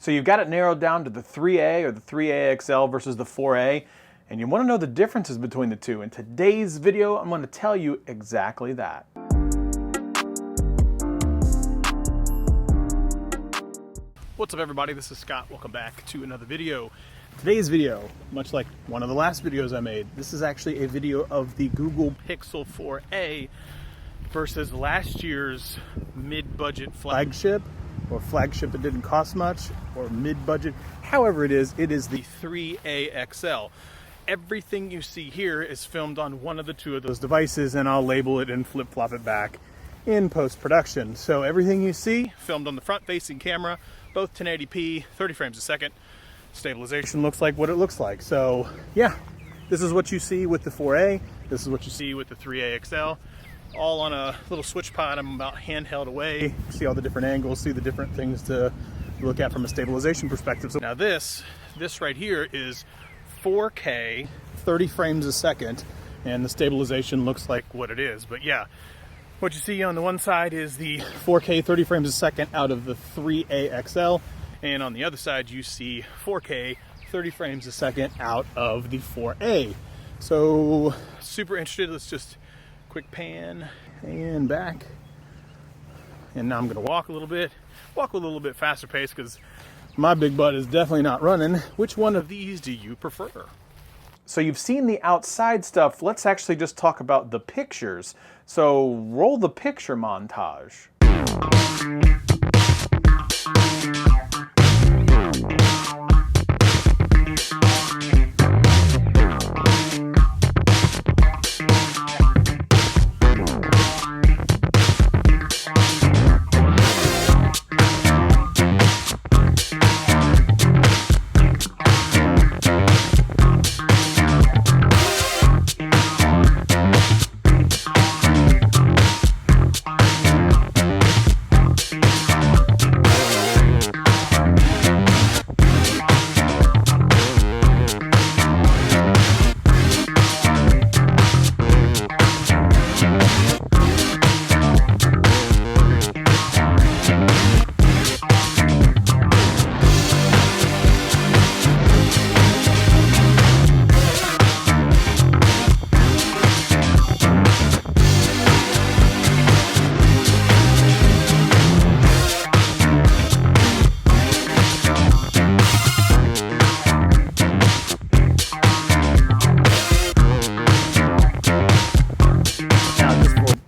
So you've got it narrowed down to the 3A or the 3A XL versus the 4A, and you want to know the differences between the two. In today's video, I'm going to tell you exactly that. What's up everybody, this is Scott. Welcome back to another video. Today's video, much like one of the last videos I made, this is actually a video of the Google Pixel 4a versus last year's mid-budget flagship, or flagship that didn't cost much, or mid-budget, however it is the 3A XL. Everything you see here is filmed on one of the two of those devices, and I'll label it and flip-flop it back in post-production. So everything you see filmed on the front-facing camera, both 1080p, 30 frames a second. Stabilization looks like what it looks like. So yeah, this is what you see with the 4A. This is what you see with the 3A XL. All on a little switch pod. I'm about handheld away. See all the different angles, see the different things to look at from a stabilization perspective. So now this right here is 4K, 30 frames a second, and the stabilization looks like what it is. But yeah, what you see on the one side is the 4K 30 frames a second out of the 3A XL, and on the other side you see 4K 30 frames a second out of the 4A. So super interested. Let's just quick pan and back. And now I'm gonna walk a little bit faster pace because my big butt is definitely not running. Which one of these do you prefer? So you've seen the outside stuff. Let's actually just talk about the pictures. So roll the picture montage.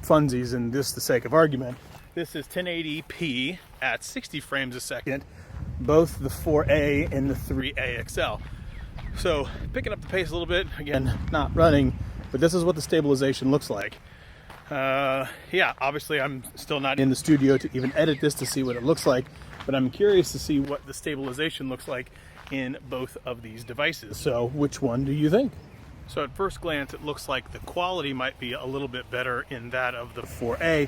Funsies and this the sake of argument, this is 1080p at 60 frames a second, both the 4A and the 3A XL. So picking up the pace a little bit, again, not running, but this is what the stabilization looks like. Yeah, obviously I'm still not in the studio to even edit this to see what it looks like, but I'm curious to see what the stabilization looks like in both of these devices. So which one do you think? So at first glance, it looks like the quality might be a little bit better in that of the 4A,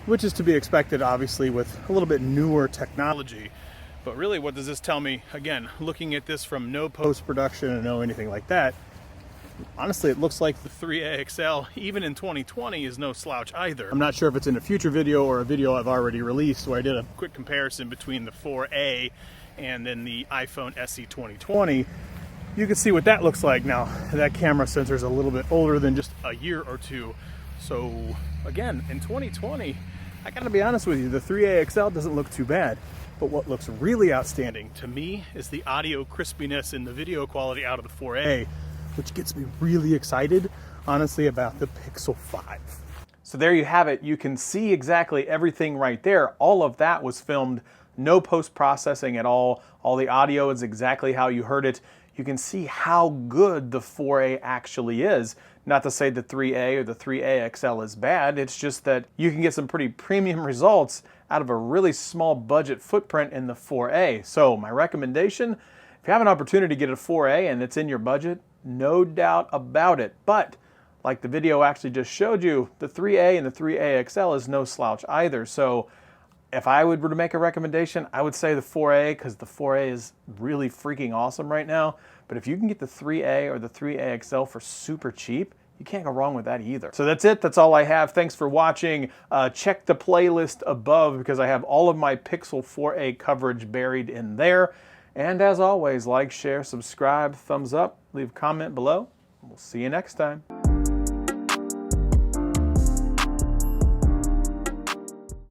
which is to be expected, obviously, with a little bit newer technology. But really, what does this tell me? Again, looking at this from no post-production and no anything like that, honestly, it looks like the 3A XL, even in 2020, is no slouch either. I'm not sure if it's in a future video or a video I've already released where I did a quick comparison between the 4A and then the iPhone SE 2020. You can see what that looks like now. That camera sensor is a little bit older than just a year or two. So again, in 2020, I gotta be honest with you, the 3A XL doesn't look too bad. But what looks really outstanding to me is the audio crispiness and the video quality out of the 4A, which gets me really excited, honestly, about the Pixel 5. So there you have it. You can see exactly everything right there. All of that was filmed, no post-processing at all. All the audio is exactly how you heard it. You can see how good the 4A actually is. Not to say the 3A or the 3A XL is bad, it's just that you can get some pretty premium results out of a really small budget footprint in the 4A. So my recommendation, if you have an opportunity to get a 4A and it's in your budget, no doubt about it. But like the video actually just showed you, the 3A and the 3A XL is no slouch either. So if I were to make a recommendation, I would say the 4A, because the 4A is really freaking awesome right now. But if you can get the 3A or the 3A XL for super cheap, You can't go wrong with that either. So that's it. That's all I have. Thanks for watching. Check the playlist above because I have all of my Pixel 4a coverage buried in there. And as always, like, share, subscribe, thumbs up, leave a comment below. We'll see you next time.